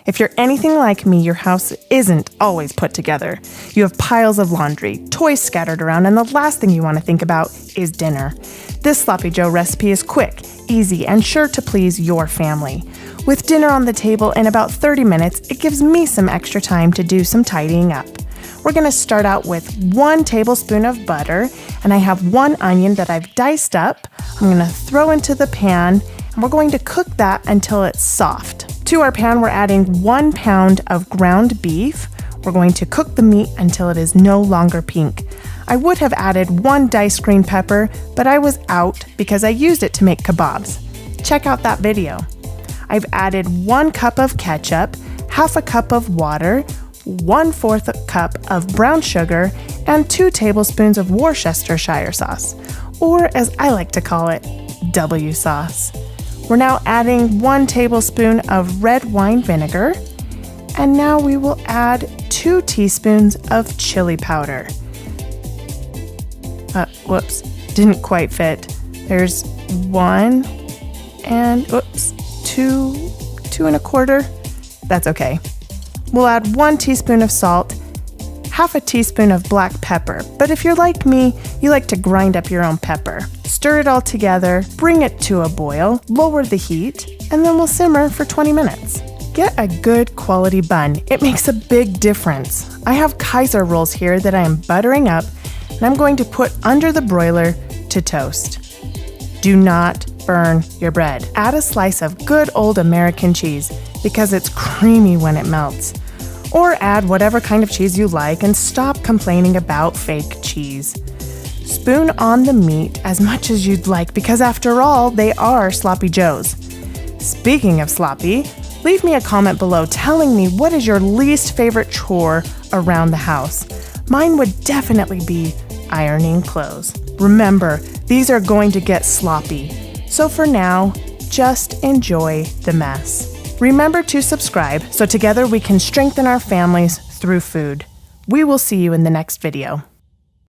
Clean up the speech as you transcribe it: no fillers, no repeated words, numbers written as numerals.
If you're anything like me, your house isn't always put together. You have piles of laundry, toys scattered around, and the last thing you want to think about is dinner. This Sloppy Joe recipe is quick, easy, and sure to please your family. With dinner on the table in about 30 minutes, it gives me some extra time to do some tidying up. We're going to start out with 1 tablespoon of butter, and I have 1 onion that I've diced up. I'm going to throw into the pan, and we're going to cook that until it's soft. To our pan, we're adding 1 pound of ground beef. We're going to cook the meat until it is no longer pink. I would have added 1 diced green pepper, but I was out because I used it to make kebabs. Check out that video. I've added 1 cup of ketchup, half a cup of water, 1/4 cup of brown sugar, and 2 tablespoons of Worcestershire sauce, or as I like to call it, W sauce. We're now adding 1 tablespoon of red wine vinegar, and now we will add 2 teaspoons of chili powder. Whoops, didn't quite fit. There's 1 and, 2 1/4. That's okay. We'll add 1 teaspoon of salt, half a teaspoon of black pepper, but if you're like me, you like to grind up your own pepper. Stir it all together, bring it to a boil, lower the heat, and then we'll simmer for 20 minutes. Get a good quality bun. It makes a big difference. I have Kaiser rolls here that I am buttering up, and I'm going to put under the broiler to toast. Do not burn your bread. Add a slice of good old American cheese because it's creamy when it melts. Or add whatever kind of cheese you like and stop complaining about fake cheese. Spoon on the meat as much as you'd like because after all, they are Sloppy Joes. Speaking of sloppy, leave me a comment below telling me what is your least favorite chore around the house. Mine would definitely be ironing clothes. Remember, these are going to get sloppy. So for now, just enjoy the mess. Remember to subscribe so together we can strengthen our families through food. We will see you in the next video.